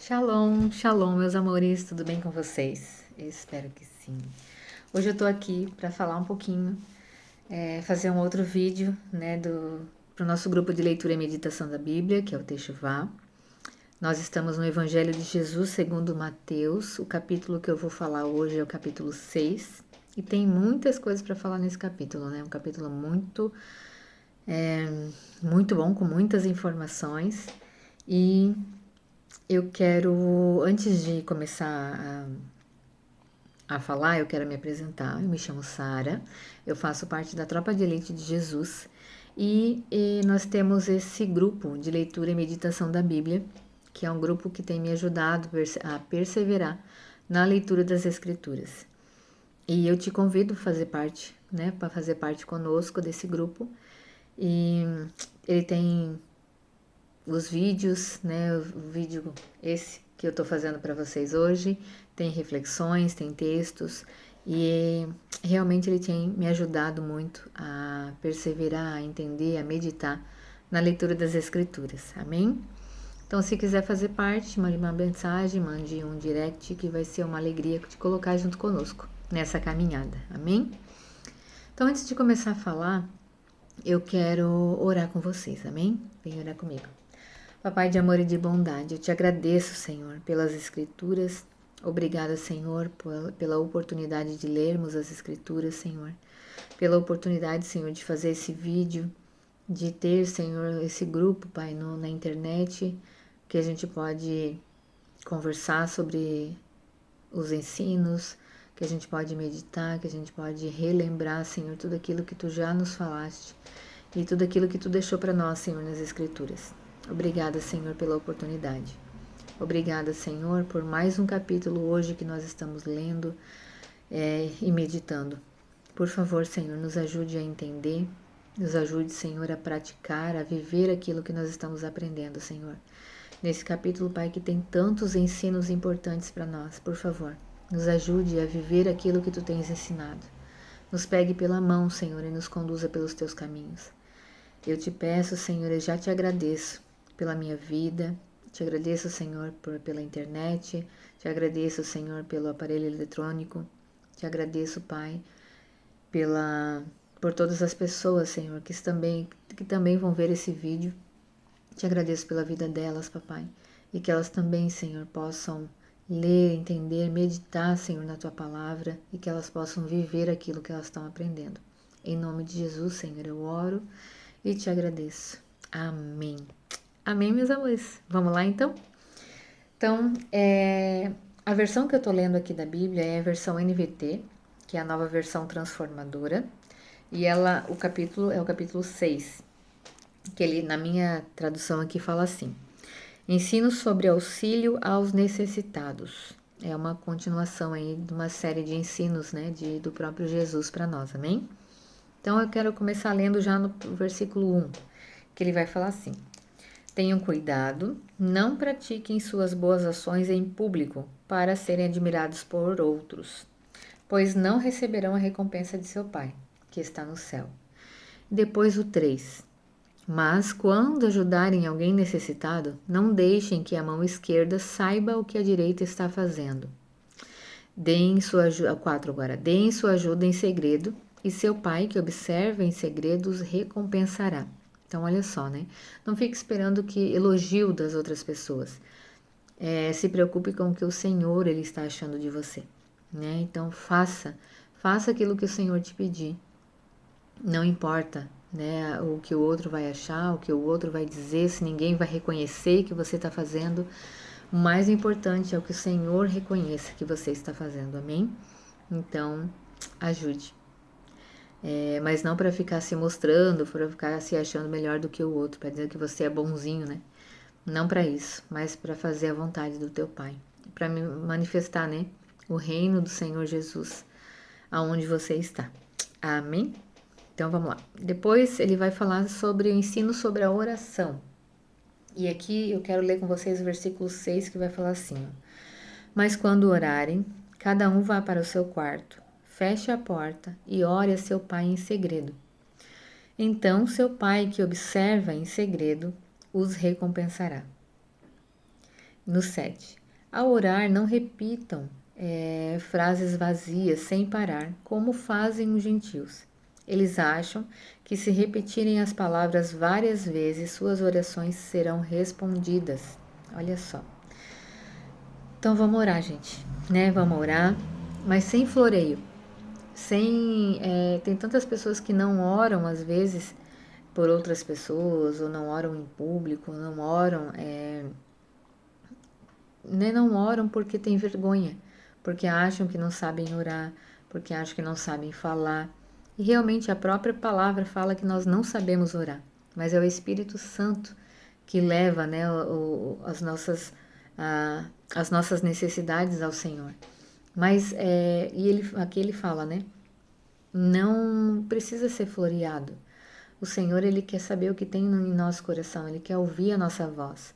Shalom, shalom, meus amores, tudo bem com vocês? Eu espero que sim. Hoje eu tô aqui para falar um pouquinho, fazer um outro vídeo, né, pro nosso grupo de leitura e meditação da Bíblia, que é o Teshuvá. Nós estamos no Evangelho de Jesus segundo Mateus. O capítulo que eu vou falar hoje é o capítulo 6. E tem muitas coisas para falar nesse capítulo, né? Um capítulo muito bom, com muitas informações. E eu quero, antes de começar a falar, eu quero me apresentar. Eu me chamo Sara, eu faço parte da Tropa de Elite de Jesus e nós temos esse grupo de leitura e meditação da Bíblia, que é um grupo que tem me ajudado a perseverar na leitura das Escrituras. E eu te convido a fazer parte, né, para fazer parte conosco desse grupo. E ele tem os vídeos, né? O vídeo esse que eu estou fazendo para vocês hoje tem reflexões, tem textos e realmente ele tem me ajudado muito a perseverar, a entender, a meditar na leitura das Escrituras. Amém? Então, se quiser fazer parte, mande uma mensagem, mande um direct, que vai ser uma alegria te colocar junto conosco nessa caminhada. Amém? Então, antes de começar a falar, eu quero orar com vocês. Amém? Vem orar comigo. Papai de amor e de bondade, eu te agradeço, Senhor, pelas Escrituras. Obrigada, Senhor, pela oportunidade de lermos as Escrituras, Senhor. Pela oportunidade, Senhor, de fazer esse vídeo, de ter, Senhor, esse grupo, Pai, na internet, que a gente pode conversar sobre os ensinos, que a gente pode meditar, que a gente pode relembrar, Senhor, tudo aquilo que Tu já nos falaste e tudo aquilo que Tu deixou para nós, Senhor, nas Escrituras. Obrigada, Senhor, pela oportunidade. Obrigada, Senhor, por mais um capítulo hoje que nós estamos lendo e meditando. Por favor, Senhor, nos ajude a entender, nos ajude, Senhor, a praticar, a viver aquilo que nós estamos aprendendo, Senhor. Nesse capítulo, Pai, que tem tantos ensinos importantes para nós, por favor, nos ajude a viver aquilo que Tu tens ensinado. Nos pegue pela mão, Senhor, e nos conduza pelos Teus caminhos. Eu te peço, Senhor, eu já te agradeço pela minha vida, te agradeço, Senhor, pela internet, te agradeço, Senhor, pelo aparelho eletrônico, te agradeço, Pai, por todas as pessoas, Senhor, que também vão ver esse vídeo. Te agradeço pela vida delas, Papai, e que elas também, Senhor, possam ler, entender, meditar, Senhor, na Tua palavra e que elas possam viver aquilo que elas estão aprendendo. Em nome de Jesus, Senhor, eu oro e te agradeço. Amém. Amém, meus amores. Vamos lá, então? Então, a versão que eu estou lendo aqui da Bíblia é a versão NVT, que é a nova versão transformadora. E o capítulo é o capítulo 6, que ele, na minha tradução aqui, fala assim: Ensino sobre auxílio aos necessitados. É uma continuação aí de uma série de ensinos, né, do próprio Jesus para nós, amém? Então, eu quero começar lendo já no versículo 1, que ele vai falar assim: Tenham cuidado, não pratiquem suas boas ações em público para serem admirados por outros, pois não receberão a recompensa de seu Pai, que está no céu. Depois o 3. Mas quando ajudarem alguém necessitado, não deixem que a mão esquerda saiba o que a direita está fazendo. Deem sua ajuda, 4 agora, deem sua ajuda em segredo, e seu Pai, que observa em segredo, os recompensará. Então, olha só, né? Não fique esperando que elogio das outras pessoas. Se preocupe com o que o Senhor ele está achando de você, né? Então, faça aquilo que o Senhor te pedir. Não importa, né, o que o outro vai achar, o que o outro vai dizer, se ninguém vai reconhecer que você está fazendo. O mais importante é o que o Senhor reconheça que você está fazendo, amém? Então, ajude. Mas não para ficar se mostrando, para ficar se achando melhor do que o outro, para dizer que você é bonzinho, né? Não para isso, mas para fazer a vontade do teu Pai, para manifestar, né, o reino do Senhor Jesus aonde você está. Amém? Então vamos lá. Depois ele vai falar sobre o ensino sobre a oração. E aqui eu quero ler com vocês o versículo 6, que vai falar assim: ó, Mas quando orarem, cada um vá para o seu quarto, feche a porta e ore a seu pai em segredo. Então seu pai que observa em segredo os recompensará. No 7. Ao orar, não repitam frases vazias sem parar, como fazem os gentios. Eles acham que se repetirem as palavras várias vezes, suas orações serão respondidas. Olha só. Então vamos orar, gente, né? Vamos orar, mas sem floreio. Tem tantas pessoas que não oram às vezes por outras pessoas, ou não oram em público, não oram, não oram porque tem vergonha, porque acham que não sabem orar, porque acham que não sabem falar. E realmente a própria palavra fala que nós não sabemos orar, mas é o Espírito Santo que leva, né, as nossas necessidades ao Senhor. Mas aqui ele fala, né? Não precisa ser floreado. O Senhor, ele quer saber o que tem em nosso coração, ele quer ouvir a nossa voz.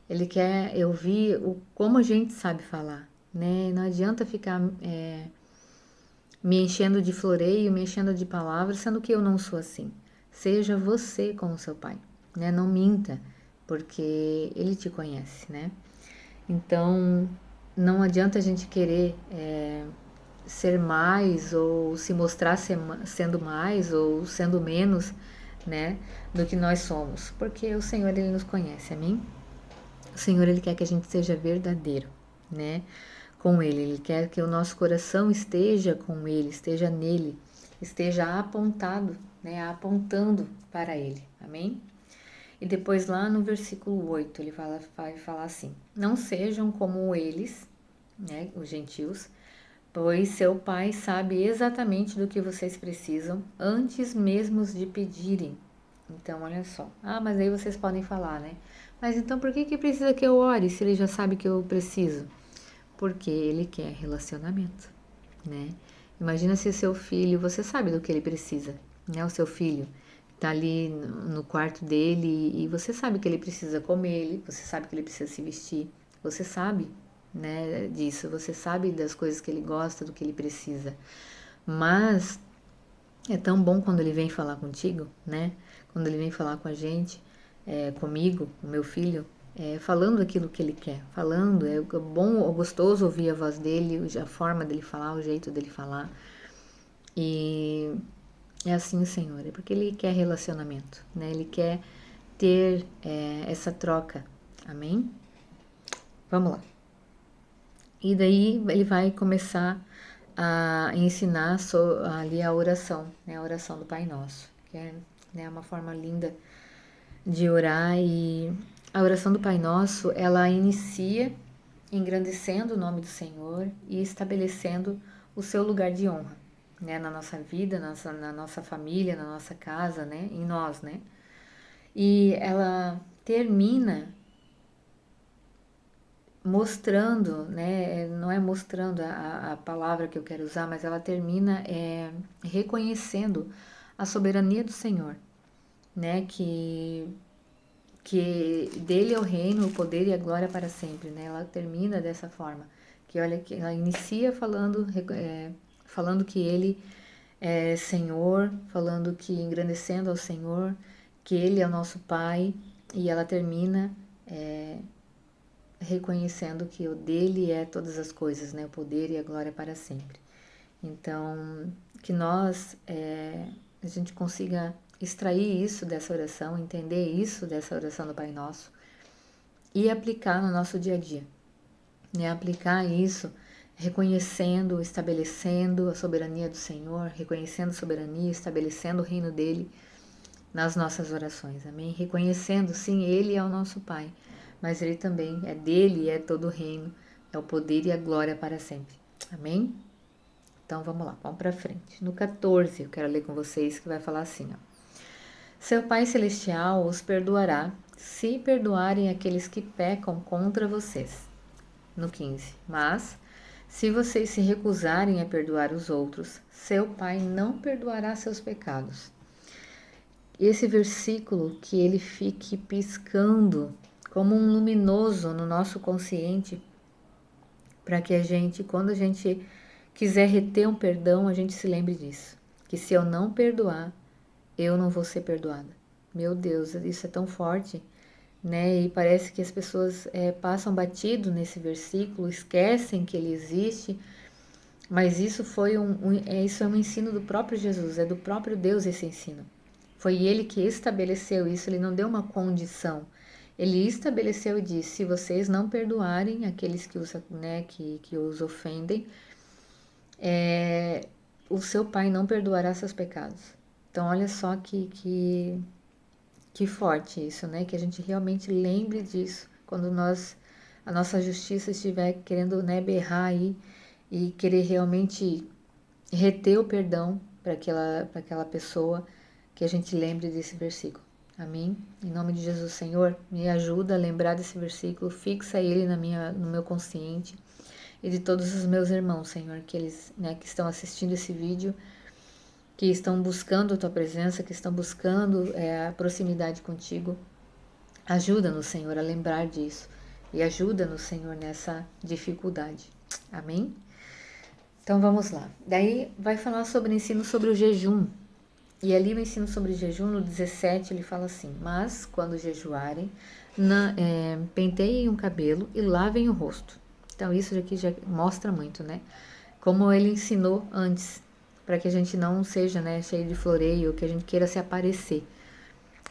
Ele quer ouvir como a gente sabe falar, né? Não adianta ficar me enchendo de floreio, me enchendo de palavras, sendo que eu não sou assim. Seja você como seu pai, né? Não minta, porque ele te conhece, né? Então, não adianta a gente querer ser mais ou se mostrar sendo mais ou sendo menos, né, do que nós somos, porque o Senhor, ele nos conhece, amém? O Senhor, ele quer que a gente seja verdadeiro, né, com ele. Ele quer que o nosso coração esteja com ele, esteja nele, esteja apontado, né, apontando para ele, amém? E depois lá no versículo 8, ele vai falar assim: não sejam como eles, né, os gentios, pois seu pai sabe exatamente do que vocês precisam antes mesmo de pedirem. Então, olha só. Ah, mas aí vocês podem falar, né? Mas então por que precisa que eu ore se ele já sabe que eu preciso? Porque ele quer relacionamento, né? Imagina se o seu filho, você sabe do que ele precisa, né? O seu filho tá ali no quarto dele e você sabe que ele precisa comer, você sabe que ele precisa se vestir, você sabe, né, disso, você sabe das coisas que ele gosta, do que ele precisa. Mas é tão bom quando ele vem falar contigo, né? Quando ele vem falar com a gente, comigo, o meu filho, falando aquilo que ele quer, falando, é bom, é gostoso ouvir a voz dele, a forma dele falar, o jeito dele falar. E é assim o Senhor, é porque ele quer relacionamento, né? Ele quer ter essa troca, amém? Vamos lá. E daí ele vai começar a ensinar ali a oração, né? A oração do Pai Nosso, que é, né, uma forma linda de orar. E a oração do Pai Nosso, ela inicia engrandecendo o nome do Senhor e estabelecendo o seu lugar de honra, né? Na nossa vida, na nossa família, na nossa casa, né? Em nós, né? E ela termina mostrando, né? Não é mostrando a palavra que eu quero usar, mas ela termina reconhecendo a soberania do Senhor, né? Que dele é o reino, o poder e a glória para sempre, né? Ela termina dessa forma, que olha que ela inicia falando que ele é Senhor, falando que engrandecendo ao Senhor, que ele é o nosso Pai, e ela termina reconhecendo que o dele é todas as coisas, né? O poder e a glória para sempre. Então, que nós a gente consiga extrair isso dessa oração, entender isso dessa oração do Pai Nosso e aplicar no nosso dia a dia, né? Aplicar isso reconhecendo, estabelecendo a soberania do Senhor, reconhecendo a soberania, estabelecendo o reino dele nas nossas orações, amém? Reconhecendo, sim, ele é o nosso Pai, mas ele também é dele, é todo o reino, é o poder e a glória para sempre, amém? Então vamos lá, vamos para frente. No 14, eu quero ler com vocês que vai falar assim, ó. Seu Pai Celestial os perdoará se perdoarem aqueles que pecam contra vocês. No 15, mas se vocês se recusarem a perdoar os outros, seu Pai não perdoará seus pecados. Esse versículo que ele fique piscando como um luminoso no nosso consciente, para que a gente, quando a gente quiser reter um perdão, a gente se lembre disso. Que se eu não perdoar, eu não vou ser perdoada. Meu Deus, isso é tão forte, né? E parece que as pessoas passam batido nesse versículo, esquecem que ele existe, mas isso isso é um ensino do próprio Jesus, é do próprio Deus esse ensino. Foi ele que estabeleceu isso, ele não deu uma condição. Ele estabeleceu e disse: se vocês não perdoarem aqueles que os, né, que os ofendem, o seu pai não perdoará seus pecados. Então, olha só que forte isso, né? Que a gente realmente lembre disso quando a nossa justiça estiver querendo, né, berrar aí e querer realmente reter o perdão para aquela pessoa, que a gente lembre desse versículo. Amém? Em nome de Jesus, Senhor, me ajuda a lembrar desse versículo, fixa ele no meu consciente e de todos os meus irmãos, Senhor, que eles, né, que estão assistindo esse vídeo, que estão buscando a Tua presença, que estão buscando a proximidade contigo. Ajuda-nos, Senhor, a lembrar disso e ajuda-nos, Senhor, nessa dificuldade. Amém? Então vamos lá. Daí vai falar sobre o ensino sobre o jejum. E ali o ensino sobre o jejum, no 17, ele fala assim: mas quando jejuarem, penteiem o cabelo e lavem o rosto. Então isso aqui já mostra muito, né? Como ele ensinou antes, para que a gente não seja, né, cheio de floreio, que a gente queira se aparecer,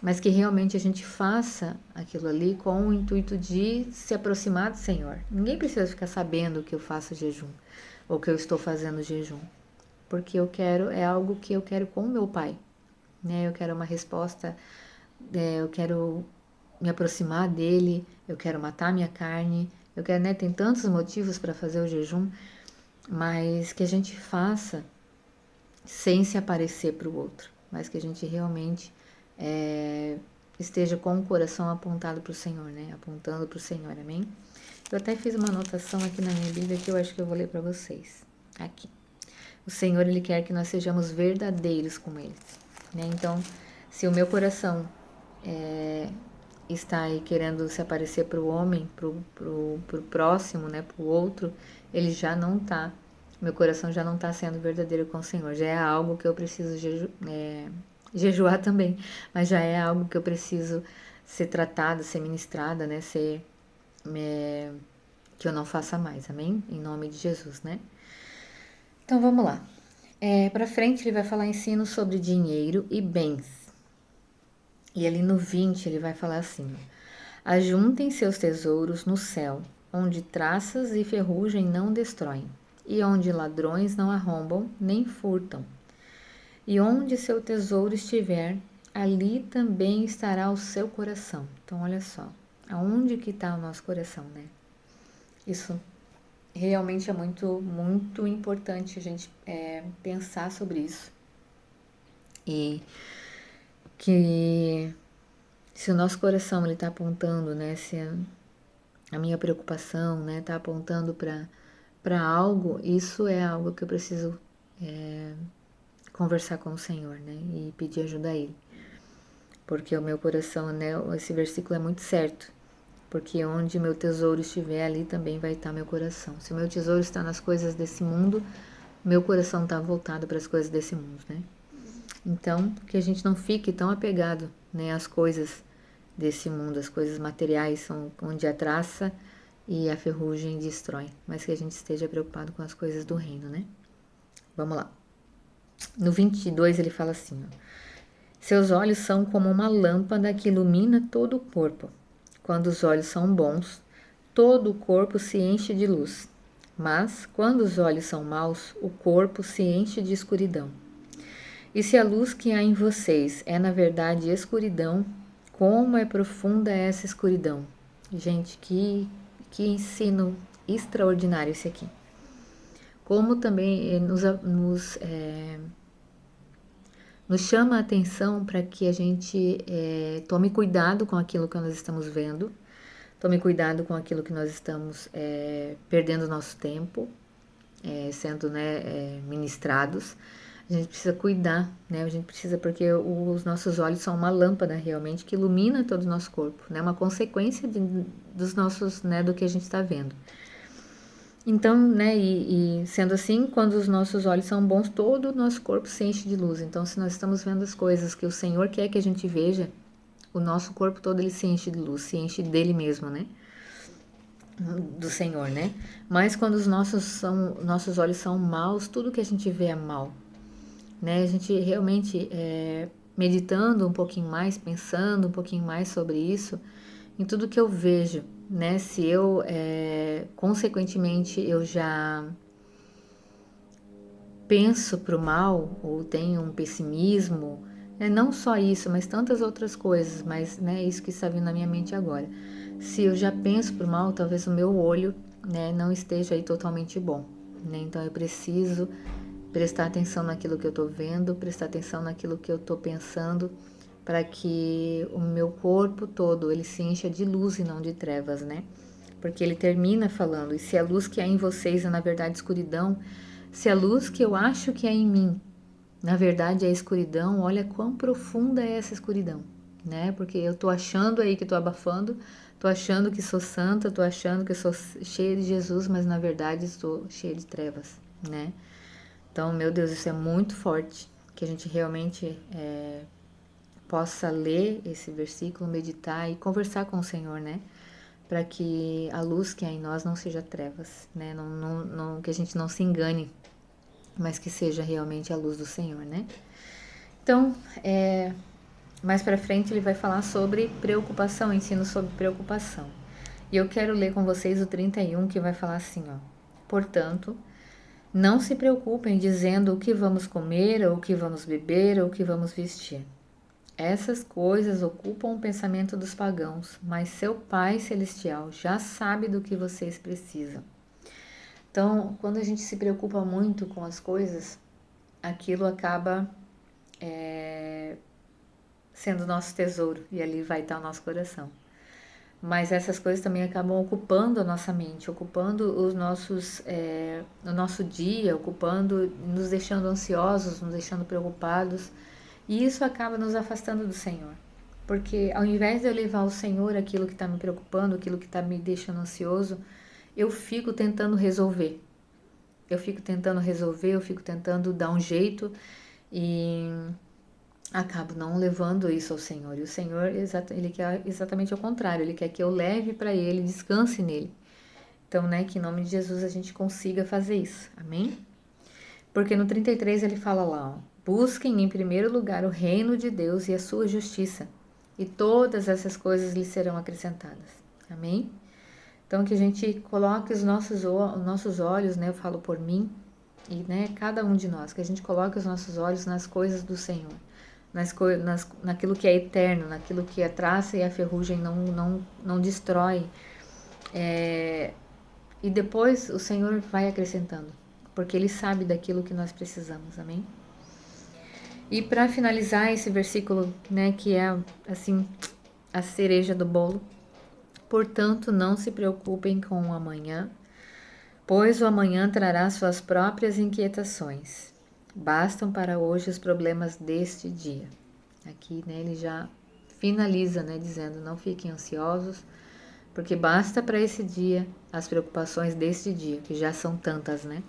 mas que realmente a gente faça aquilo ali com o intuito de se aproximar do Senhor. Ninguém precisa ficar sabendo que eu faço jejum ou que eu estou fazendo jejum, porque é algo que eu quero com o meu Pai, né? Eu quero uma resposta, eu quero me aproximar dele, eu quero matar minha carne, eu quero, né? Tem tantos motivos para fazer o jejum, mas que a gente faça sem se aparecer para o outro, mas que a gente realmente esteja com o coração apontado para o Senhor, né? Apontando para o Senhor, amém? Eu até fiz uma anotação aqui na minha Bíblia que eu acho que eu vou ler para vocês. Aqui. O Senhor, Ele quer que nós sejamos verdadeiros com Ele, né? Então, se o meu coração está aí querendo se aparecer para o homem, para o próximo, né? Para o outro, ele já não está. Meu coração já não está sendo verdadeiro com o Senhor. Já é algo que eu preciso jejuar também, mas já é algo que eu preciso ser tratada, ser ministrada, né? Que eu não faça mais, amém? Em nome de Jesus, né? Então vamos lá. Para frente ele vai falar ensino sobre dinheiro e bens. E ali no 20 ele vai falar assim: ajuntem seus tesouros no céu, onde traças e ferrugem não destroem, e onde ladrões não arrombam nem furtam. E onde seu tesouro estiver, ali também estará o seu coração. Então olha só, aonde que está o nosso coração, né? Isso realmente é muito, muito importante a gente pensar sobre isso. E que se o nosso coração ele está apontando, né, se a minha preocupação, né, está apontando para algo, isso é algo que eu preciso conversar com o Senhor, né, e pedir ajuda a Ele, porque o meu coração, né, esse versículo é muito certo, porque onde meu tesouro estiver, ali também vai estar meu coração. Se o meu tesouro está nas coisas desse mundo, meu coração está voltado para as coisas desse mundo, né? Então, que a gente não fique tão apegado, né, às coisas desse mundo, as coisas materiais são onde a traça e a ferrugem destrói, mas que a gente esteja preocupado com as coisas do reino, né? Vamos lá. No 22 ele fala assim, ó: seus olhos são como uma lâmpada que ilumina todo o corpo. Quando os olhos são bons, todo o corpo se enche de luz. Mas, quando os olhos são maus, o corpo se enche de escuridão. E se a luz que há em vocês é, na verdade, escuridão, como é profunda essa escuridão? Gente, que ensino extraordinário esse aqui. Como também nos chama a atenção para que a gente tome cuidado com aquilo que nós estamos vendo, tome cuidado com aquilo que nós estamos perdendo nosso tempo, sendo, né, ministrados. A gente precisa cuidar, né? A gente precisa, porque os nossos olhos são uma lâmpada realmente que ilumina todo o nosso corpo, né? Uma consequência dos nossos, né, do que a gente está vendo. Então, né, e sendo assim, quando os nossos olhos são bons, todo o nosso corpo se enche de luz. Então, se nós estamos vendo as coisas que o Senhor quer que a gente veja, o nosso corpo todo ele se enche de luz, se enche dele mesmo, né? Do Senhor, né? Mas quando os nossos olhos são maus, tudo que a gente vê é mal, né? A gente realmente meditando um pouquinho mais, pensando um pouquinho mais sobre isso, em tudo que eu vejo, né? Se eu, consequentemente, eu já penso para o mal ou tenho um pessimismo, não só isso, mas tantas outras coisas, mas né, isso que está vindo na minha mente agora. Se eu já penso para o mal, talvez o meu olho, né, não esteja aí totalmente bom, né? Então eu preciso prestar atenção naquilo que eu estou vendo, prestar atenção naquilo que eu estou pensando, para que o meu corpo todo ele se encha de luz e não de trevas, né? Porque ele termina falando: e se a luz que há em vocês é na verdade escuridão, se a luz que eu acho que é em mim, na verdade é escuridão, olha quão profunda é essa escuridão, né? Porque eu tô achando aí que tô abafando, tô achando que sou santa, tô achando que sou cheia de Jesus, mas na verdade estou cheia de trevas, né? Então, meu Deus, isso é muito forte, que a gente realmente possa ler esse versículo, meditar e conversar com o Senhor, né? Para que a luz que há em nós não seja trevas, né? Que a gente não se engane, mas que seja realmente a luz do Senhor, né? Então, mais para frente ele vai falar sobre preocupação, ensino sobre preocupação. E eu quero ler com vocês o 31, que vai falar assim, ó: portanto, não se preocupem dizendo o que vamos comer, ou o que vamos beber, ou o que vamos vestir. Essas coisas ocupam o pensamento dos pagãos, mas seu Pai Celestial já sabe do que vocês precisam. Então, quando a gente se preocupa muito com as coisas, aquilo acaba sendo nosso tesouro e ali vai estar o nosso coração. Mas essas coisas também acabam ocupando a nossa mente, ocupando o nosso dia, ocupando, nos deixando ansiosos, nos deixando preocupados. E isso acaba nos afastando do Senhor. Porque ao invés de eu levar ao Senhor aquilo que está me preocupando, aquilo que está me deixando ansioso, eu fico tentando resolver. Eu fico tentando dar um jeito e acabo não levando isso ao Senhor. E o Senhor, ele quer exatamente ao contrário. Ele quer que eu leve para Ele, descanse nele. Então, né, que em nome de Jesus a gente consiga fazer isso. Amém? Porque no 33 ele fala lá, ó: busquem em primeiro lugar o reino de Deus e a sua justiça, e todas essas coisas lhes serão acrescentadas. Amém? Então, que a gente coloque os nossos olhos, né, eu falo por mim, e né, cada um de nós, que a gente coloque os nossos olhos nas coisas do Senhor, naquilo que é eterno, naquilo que a traça e a ferrugem não destrói. E depois o Senhor vai acrescentando, porque Ele sabe daquilo que nós precisamos, amém? E para finalizar esse versículo, né, que é assim a cereja do bolo: portanto, não se preocupem com o amanhã, pois o amanhã trará suas próprias inquietações. Bastam para hoje os problemas deste dia. Aqui, né, ele já finaliza, né, dizendo: não fiquem ansiosos, porque basta para esse dia as preocupações deste dia, que já são tantas, né?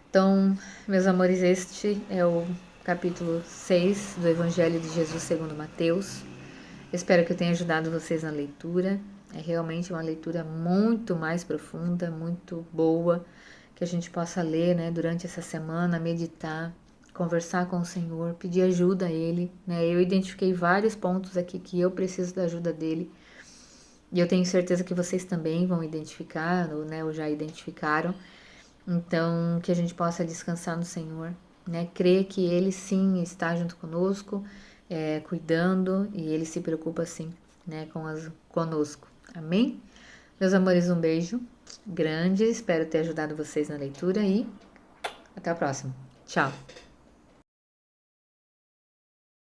Então, meus amores, este é o capítulo 6 do Evangelho de Jesus segundo Mateus. Espero que eu tenha ajudado vocês na leitura. É realmente uma leitura muito mais profunda, muito boa, que a gente possa ler, né, durante essa semana, meditar, conversar com o Senhor, pedir ajuda a Ele, né? Eu identifiquei vários pontos aqui que eu preciso da ajuda dEle, e eu tenho certeza que vocês também vão identificar, ou já identificaram. Então, que a gente possa descansar no Senhor, né? Crer que Ele sim está junto conosco, cuidando, e Ele se preocupa sim, né, conosco. Amém? Meus amores, um beijo grande. Espero ter ajudado vocês na leitura e até a próxima. Tchau!